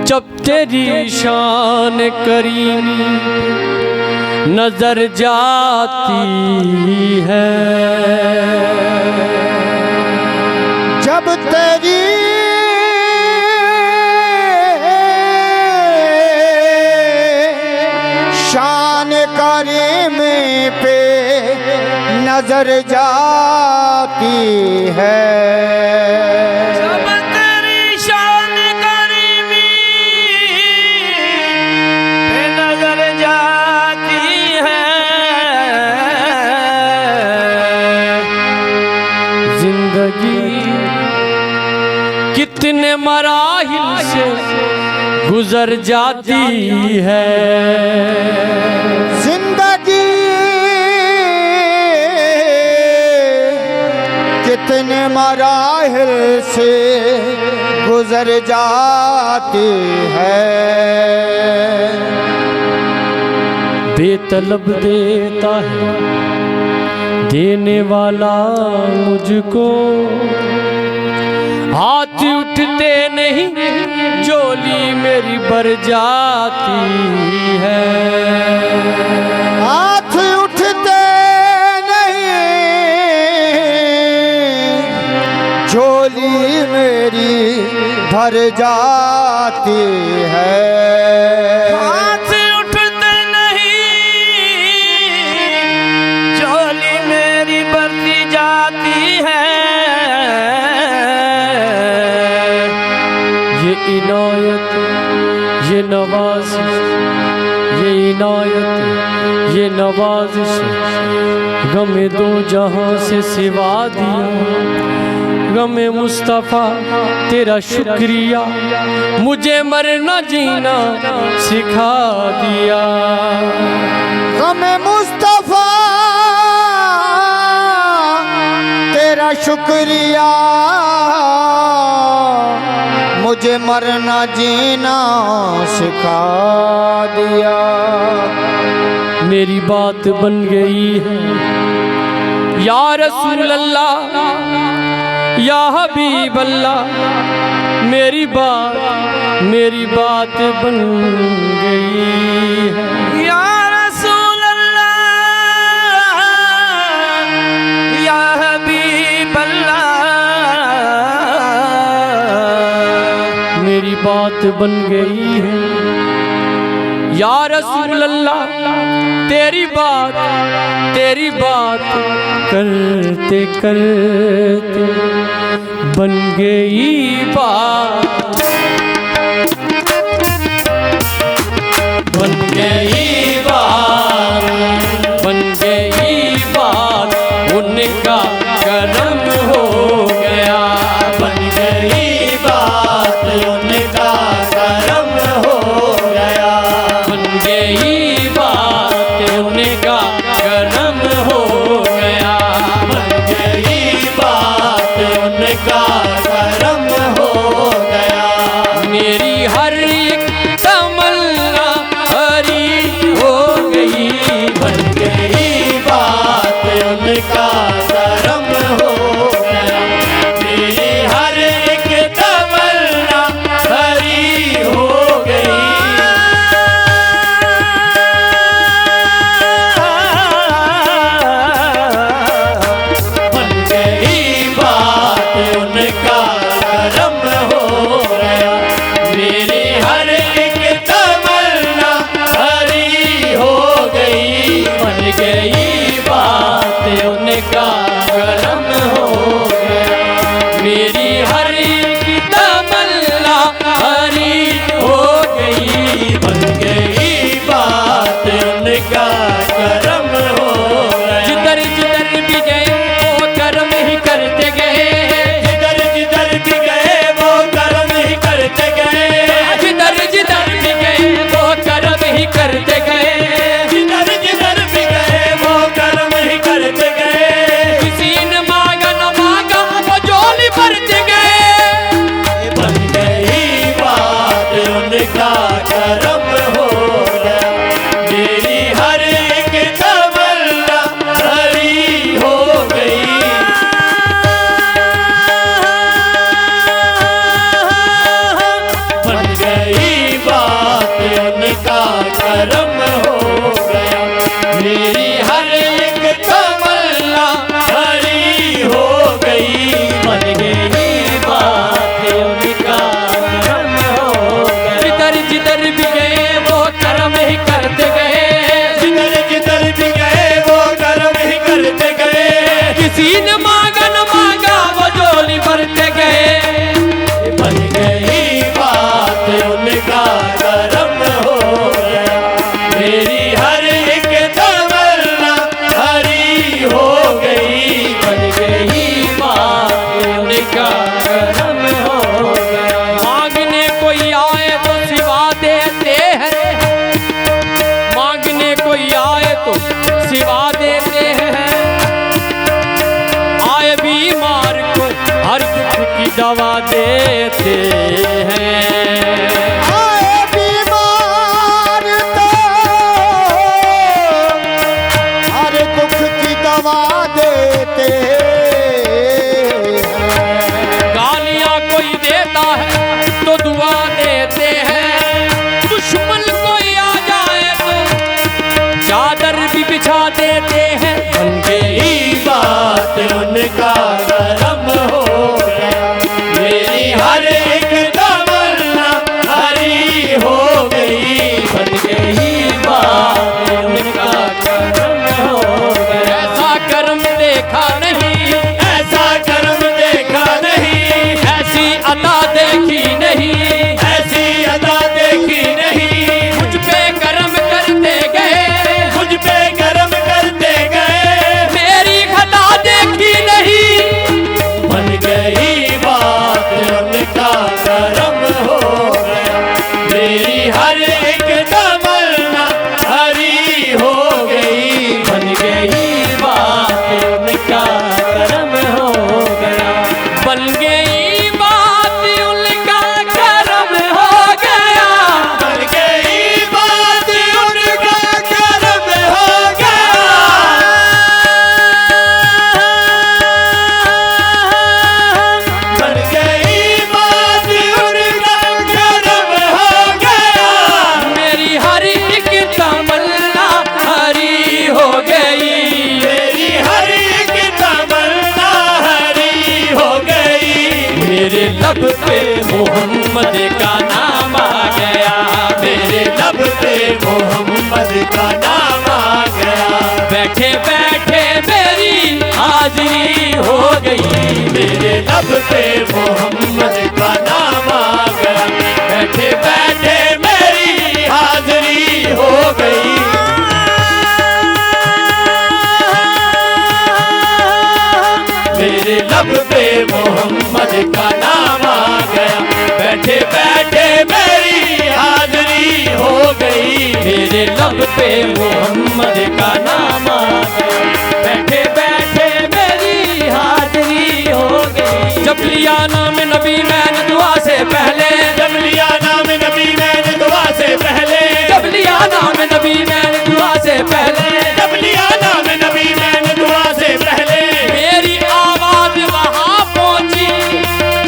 जब तेरी शान करीम नजर जाती है, जब तेरी शान करीम पे नजर जाती है, जब तेरी शान करीमी पे नजर जाती है, जिंदगी कितने मराहिल से गुजर जाती है, जिंदगी कितने मराहिल से गुजर जाती है। बेतलब देता है देने वाला मुझको, हाथ उठते नहीं झोली मेरी भर जाती है, हाथ उठते नहीं झोली मेरी भर जाती है, हाथ उठते नहीं झोली मेरी भरती जाती है। ये इनायत ये नवाज़िश, ये इनायत ये नवाज़िश गमे दो जहां से सिवा दिया, गमे मुस्तफ़ा तेरा शुक्रिया मुझे मरना जीना सिखा दिया, गमे मुस्तफ़ा तेरा शुक्रिया मुझे मरना जीना सिखा दिया। मेरी बात बन गई है या रसूल अल्लाह या हबीब अल्लाह, मेरी बात बन गई है या रसूल अल्लाह या हबीब अल्लाह, मेरी बात बन गई है या रसूल अल्लाह, तेरी बात करते करते बन गई बात, बन गई बात, बन गई बात, उनका करम हो गया, बन गई बात, उनका करम हो गया, बन गई बात, उनका करम हो गया, बन गई बात, उनका करम हो गया। मेरी हर एक तमन्ना हरी हो गई, बन गई बात, उनका करम हो गया, दवा देते हैं। आए बीमार तो हर दुख की दवा देते हैं। गालियां कोई देता है तो दुआ देते हैं, दुश्मन कोई आ जाए तो चादर भी बिछा देते हैं। बन गई बात उनका करम हो गया, मेरी हर एक तमन्ना हरी हो गई। बन गई बात उनका करम हो गया। ऐसा कर्म देखा नहीं, ऐसा कर्म देखा नहीं, ऐसी अता देखी नहीं, ऐसी अता देखी नहीं। मुझ पे कर्म करते गए, मुझ पे कर्म करते गए, मेरी खता देखी नहीं। बन गई बात उनका करम हो गया, मेरी हर एक तमन्ना हरी हो गई। बन गई बात उनका करम हो गया, बन गई बात उनका करम हो गया, बन गई बात उनका करम हो गया। बन गई बात उनका करम हो गया, मेरी हर एक तमन्ना हरी हो गई, मेरी हर एक तमन्ना हरी हो गई। मेरे लब पे मोहम्मद का नाम आ गया, मेरे लब पे मोहम्मद का नाम आ गया। बैठे बैठे मेरी हाजिरी हो गई, मेरे लब पे मोहम्मद का नाम आ गया। बैठे बैठे मेरी हाजिरी हो गई। मेरे लब पे मोहम्मद का नाम आ गया, बैठे बैठे मेरी हाजिरी हो गई। मेरे लब पे मोहम्मद का नाम आ गया, बैठे बैठे मेरी हाजिरी हो गई। जब लिया नाम नबी मैंने दुआ से पहले, जब लिया नाम नबी मैंने दुआ से पहले, जब लिया नाम नबी मैंने दुआ से पहले, जब लिया नाम नबी मैंने दुआ से पहले, मेरी आवाज वहां पहुंची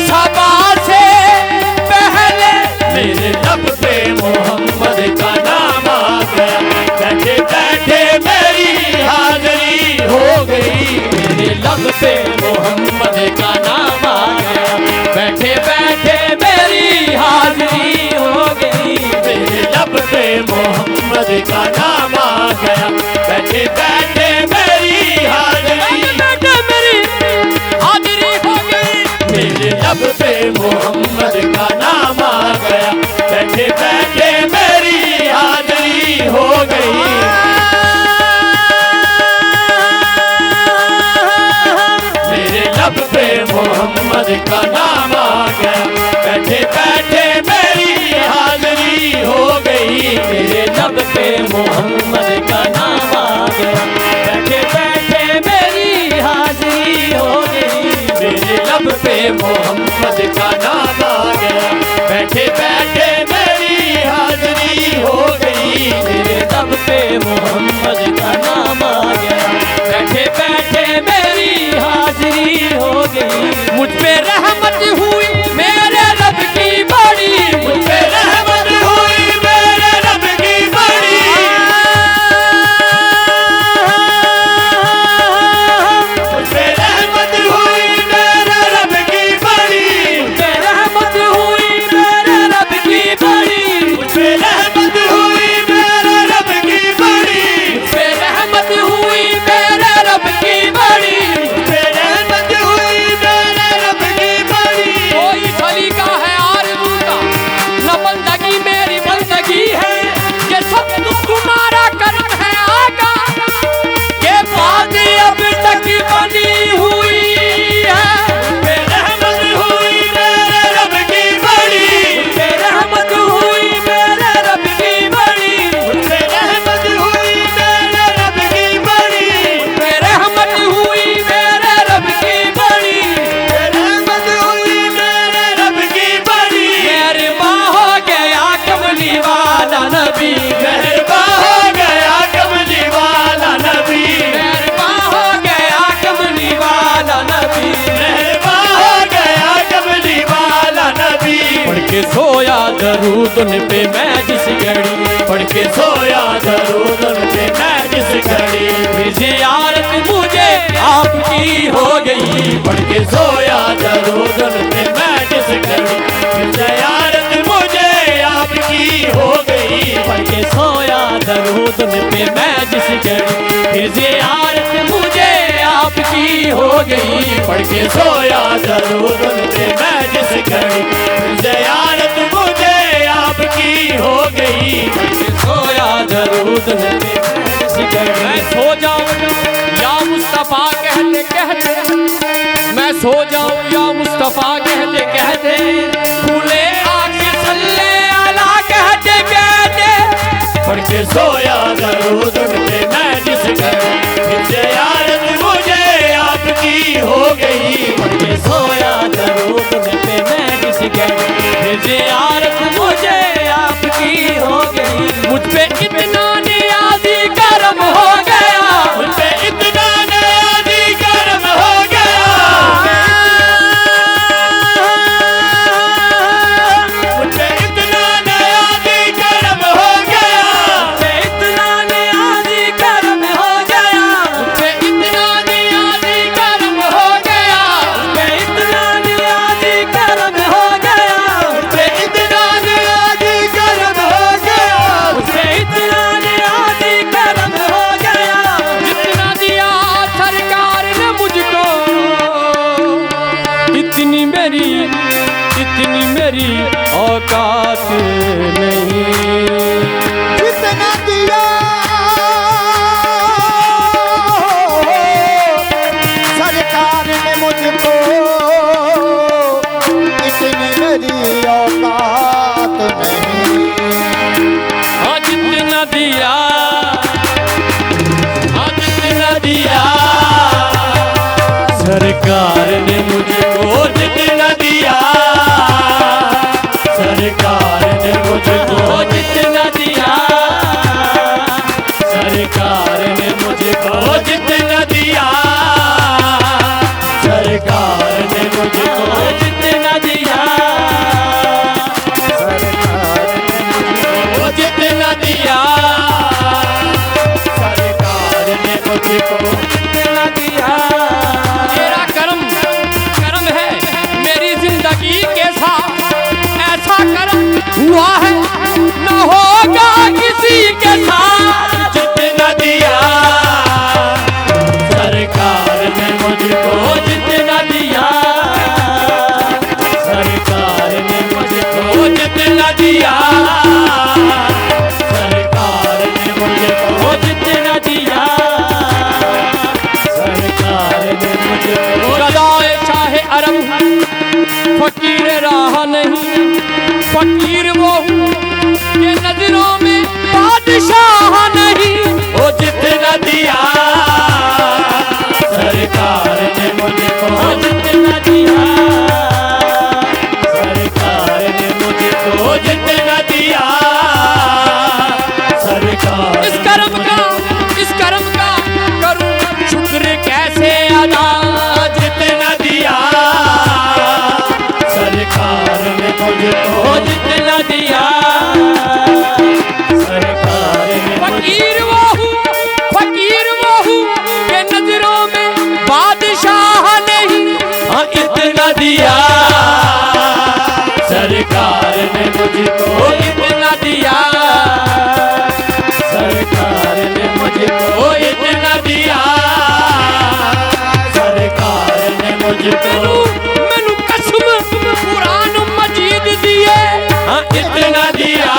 सबा से पहले। मेरे लब पे मोहम्मद का नाम आ गया, बैठे बैठे मेरी हाजिरी हो गई। मेरे लब पे मोहम्मद का नाम आ गया, बैठे बैठे मेरी हाजिरी हो गई। मेरे लब पे मोहम्मद का नाम आ गया, बैठे बैठे मेरी हाजिरी, बैठे मेरी हाजिरी हो गई। मेरे लब पे मोहम्मद का नाम आ गया, बैठे बैठे मेरी हाजिरी हो गई। मेरे लब पे मोहम्मद का नाम आ गया, बैठे बैठे मेरी हाजिरी हो गई। मेरे लब पे मोहम्मद का नाम आ गया, बैठे बैठे मेरी हाजिरी हो गई। मेरे लब पे मोहम्मद का नाम आ गया, बैठे बैठे मेरी हाजिरी हो गई। मेरे लब पे मोहम्मद का नाम आ गया, बैठे बैठे मेरी हाजिरी हो गई। मुझ पे रहमत हुई मेरे रब की बड़ी, मुझ पे रहमत हुई मेरे रब की बड़ी। मुझ पे रहमत हुई मेरे रब की बड़ी, मुझ पे दरूद उन पे मैं जिस घड़ी, पढ़ के सोया दरूद उन पे मैं जिस घड़ी, फिर ज़ियारत मुझे आपकी हो गई, पढ़ के सोया दरूद उन पे मैं जिस घड़ी, फिर ज़ियारत मुझे आपकी हो गई, पढ़ के सोया दरूद उन पे मैं जिस घड़ी, फिर ज़ियारत मुझे आपकी हो गई, पढ़ के सोया दरूद उन पे मैं जिस घड़ी, फिर ज़ियारत मुझे आपकी हो गई, पढ़ के सोया दरूद उन पे मैं जिस घड़ी। मैं सो जाऊं या मुस्तफा कहते कहते, मैं सो जाऊं या मुस्तफा कहते कहते, फूले आके सल्ले अला कहते कहते, पढ़ के सोया दरूद उन पे मैं जिस घड़ी, फिर ज़ियारत मुझे आपकी हो गई, पढ़ के सोया दरूद उन पे मैं जिस घड़ी, फिर ज़ियारत मुझे आपकी हो गई। मुझ पे इतना नियाज़ी करम हो गया, मुझ पे इतना नियाज़ी करम हो गया, मुझ पे इतना नियाज़ी करम हो गया, मुझ पे इतना नियाज़ी करम हो गया, मुझ पे इतना नियाज़ी करम हो गया, मुझ पे इतना नियाज़ी करम हो गया, मुझ पे इतना नियाज़ी करम हो गया, मुझ पे इतना नियाज़ी करम हो गया, जितना दिया सरकार ने मुझको, इतनी मेरी औकात नहीं, जितना दिया सरकार ने मुझको, इतनी मेरी औकात नहीं। हाँ जितना दिया, हाँ जितना दिया सरकार ने मुझको, जितना दिया सरकार ने मुझको, जितना दिया सरकार ने मुझको, जितना दिया सरकार ने मुझको, जितना दिया सरकार ने मुझको, जितना दिया सरकार ने मुझको, जितना दिया। मेरा करम है मेरी जिंदगी के साथ, ऐसा करम हुआ है न होगा किसी के साथ, जितना दिया सरकार ने मुझको, जितना दिया सरकार ने मुझको, जितना दिया सरकार ने मुझको, जितना दिया सरकार ने मुझको। गदाए चाहे अरब फकीर रहा नहीं, फकीर वो के नजरों में बादशाह नहीं, वो जितना दिया सरकार ने मुझको, जितना दिया सरकार ने मुझको, जितना दिया सरकार। इस कर्म का करूं शुक्र कैसे अदा, जितना दिया सरकार ने मुझको, जितना दिया सरकार ने। फकीर वो हूँ के नजरों में बादशाह नहीं, हाँ इतना दिया सरकार ने मुझको, इतना दिया सरकार ने मुझको, इतना दिया सरकार ने मुझको। मैनू कसम कुरान मजीद दिए, हाँ इतना दिया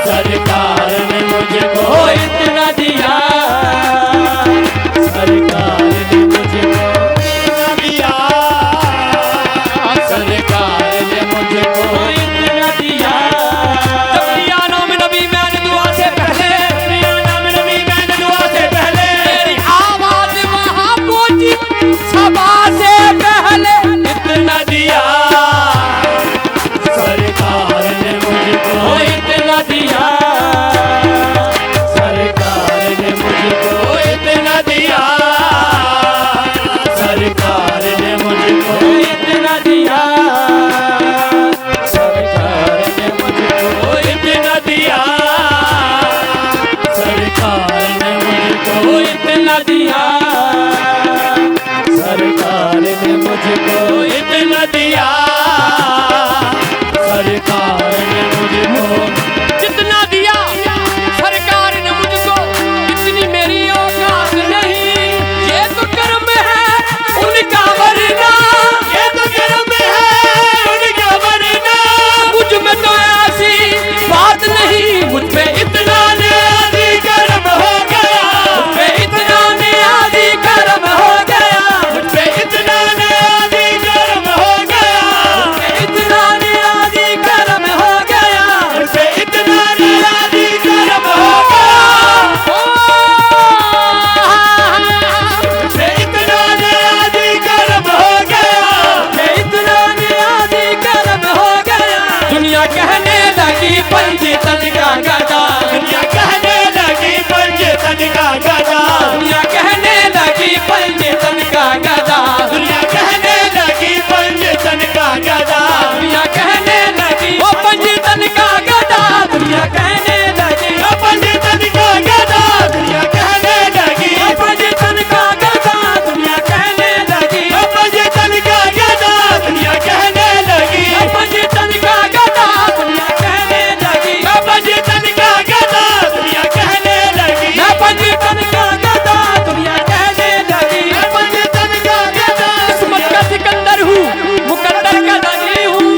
सरकार ने मुझको, इतना दिया सरकार ने मुझको, इतना दिया सरकार ने मुझको, इतना दिया। जब लिया नाम नबी मैंने दुआ से पहले, लिया नाम नबी मैंने दुआ से पहले, मेरी आवाज वहाँ पहुंची सबा से इतना दिया सरकार ने मुझको, जितना दिया सरकार ने मुझको, इतनी मेरी औकात नहीं। ये तो कर्म है उनका वरना, ये तो कर्म है उनका वरना, मुझ में तो ऐसी बात नहीं। मुझ पे इतना न्याजी कर्म हो गया, मुझ पे इतना न्याजी कर्म हो गया, मुझ पे इतना न्याजी कर्म हो गया, इतना न्याजी कर्म हो गया, मुझ पे इतना न्याजी कर्म हो गया, मुझ पे इतना न्याजी कर्म हो गया, इतना न्याजी कर्म हो गया। दुनिया कहने लगी पंडितन का गधा, दुनिया कहने लगी पंडितन का गधा, दुनिया कहने लगी पंडितन का गधा, दुनिया कहने लगी पंडितन का गधा, दुनिया कहने लगी ओ पंडितन का गधा, दुनिया कहने लगी ओ पंडितन का गधा, दुनिया कहने लगी, ओ पंडितन का गधा, दुनिया कहने लगी ओ पंडितन का गधा, दुनिया कहने लगी, ओ पंडितन का गधा, दुनिया कहने लगी ओ पंडितन का गधा, दुनिया कहने लगी, मैं पंडितन का गधा, दुनिया कहने लगी मैं पंडितन का गधा, किस्मत का सिकंदर हूँ, मुकद्दर का धनी हूँ,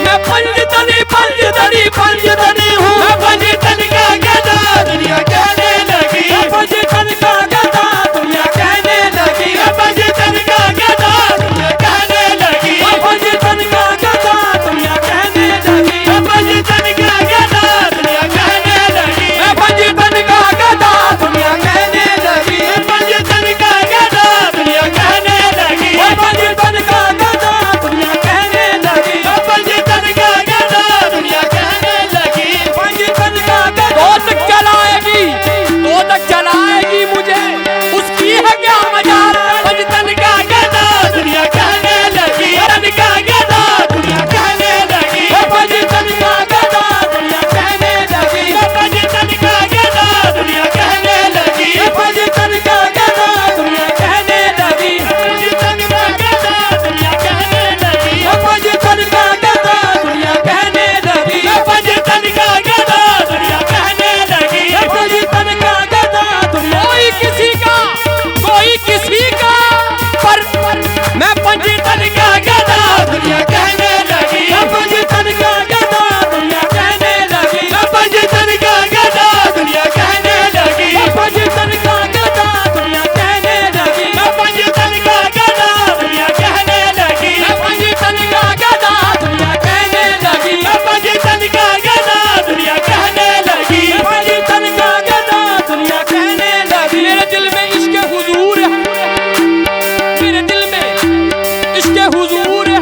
मैं पंडितनी पंडितनी पंडितनी हूँ। मैं पंडितन का गधा, दुनिया कहने लगी, मैं पंडितन का गधा, दुनिया कहने लगी मैं पंडितन का गधा, दुनिया कहने लगी, मैं पंडितन का गधा, दुनिया कहने लगी मैं पंडितन का गधा, दुनिया कहने लगी, मैं पंडितन का गधा, दुनिया कहने लगी मैं पंडितन का गधा, दुनिया कहने लगी, मैं पंडितन का गधा, दुनिया कहने लगी मैं पंडितन का गधा, दुनिया कहने लगी, पंडितन का गधा तो तक चलाएगी, तो तक चलाएगी मुझे, उसकी है क्या मजाल। पंडितन का गधा, दुनिया कहने लगी, पंडितन का गधा, दुनिया कहने लगी, पंडितन का गधा, दुनिया कहने लगी पंडितन का गधा, दुनिया कहने लगी, पंडितन का गधा, दुनिया कहने लगी पंडितन का गधा, दुनिया कहने लगी, पंडितन का गधा, दुनिया कहने लगी पंडितन का गधा, दुनिया कहने लगी, पंडितन का गधा, दुनिया कोई किसी का पर मैं पंडितन का गधा, दुनिया कहने लगी, पंडितन का गधा, दुनिया कहने लगी पंडितन का गधा, दुनिया कहने लगी, पंडितन का गधा, दुनिया कहने लगी पंडितन का गधा, दुनिया कहने लगी, पंडितन का गधा, दुनिया कहने लगी पंडितन का गधा, दुनिया कहने लगी, पंडितन का गधा, दुनिया कहने लगी। मेरे दिल में इश्क हुजूर है, मेरे दिल में इश्क हुजूर है,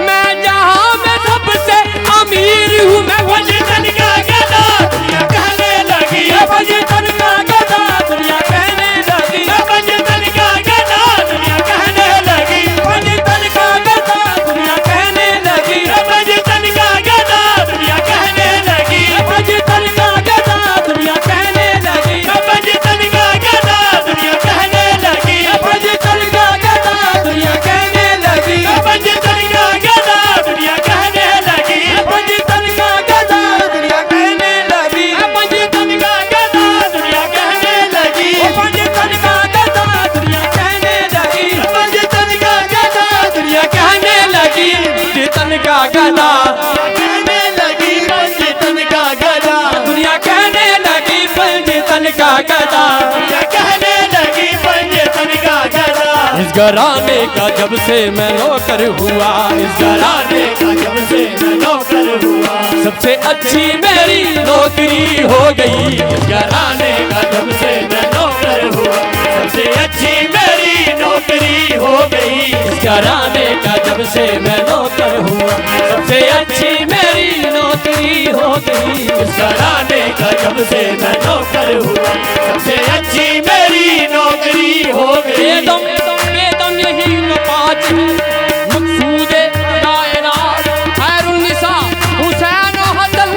मैं जहां में सबसे अमीर हूँ। मैं पंडितन का गधा, दुनिया कहने लगी, पंडितन का गधा, दुनिया कहने लगी पंडितन का गधा, दुनिया कहने लगी, पंडितन का गधा, दुनिया कहने लगी पंडितन का गधा, दुनिया कहने लगी, पंडितन का गधा, दुनिया कहने लगी पंडितन का गधा, दुनिया कहने लगी, पंडितन का गधा, दुनिया कहने लगी पंडितन का गधा, दुनिया कहने लगी, पंडितन का गधा, दुनिया कहने लगी पंडितन का गधा, दुनिया कहने लगी, पंडितन का गधा, दुनिया कहने लगी पंडितन का गधा, दुनिया कहने लगी पंडितन का गधा, कहने लगी, पंडितन का गधा, दुनिया कहने लगी पंडितन का गधा। दुनिया कहने लगी, पंडितन का गधा, इस घराने का जब से मैं नौकर हुआ, इस घराने का जब से मैं नौकर हुआ, सबसे अच्छी मेरी नौकरी हो गई। घराने का जब से मैं नौकर हुआ, सबसे अच्छी मेरी नौकरी हो गई, इस घराने का जब से मैं नौकर हुआ, सबसे अच्छी मेरी नौकरी हो गई। इस घराने का जब से मैं नौकर हुआ, सबसे अच्छी मेरी नौकरी हो गई, बेदम यही न पाँच है मकसूदे कायनात, खैरुन्निसा हुसैन हसन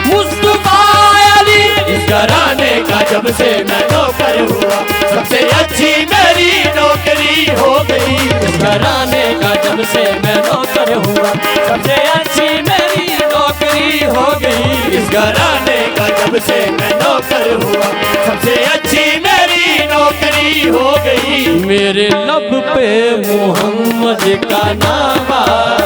मुस्तफा अली। इस घराने का जब से मैं नौकर हुआ, सबसे अच्छी मेरी नौकरी हो गई। इस घराने का जब से मैं नौकर हुआ, सबसे अच्छी मेरी नौकरी हो गई। इस घराने का जब से मैं नौकर हुआ, सबसे अच्छी मेरी नौकरी हो गई। मेरे लब पे मोहम्मद का नाम आया।